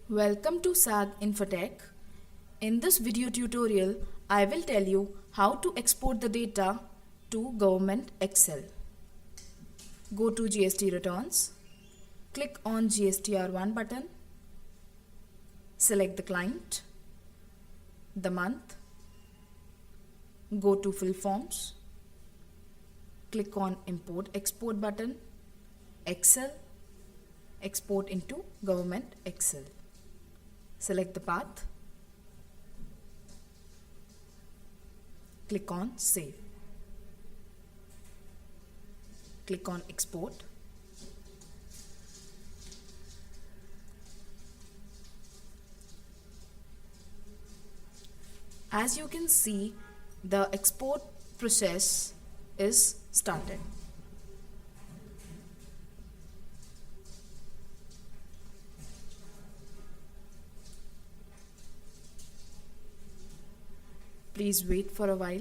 Welcome to SAG Infotech. In this video tutorial, I will tell you how to export the data to Govt Excel. Go to GST Returns, click on GSTR1 button, select the client, the month, go to Fill Forms, click on Import Export button, Excel, export into Govt Excel. Select the path, click on Save, click on Export, as you can see the export process is started. Please wait for a while.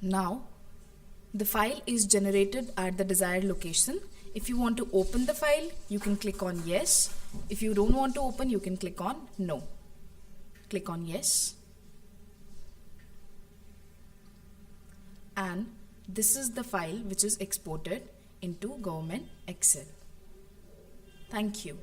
Now, the file is generated at the desired location. If you want to open the file, you can click on yes. If you don't want to open, you can click on no. Click on yes. And this is the file which is exported into Govt Excel. Thank you.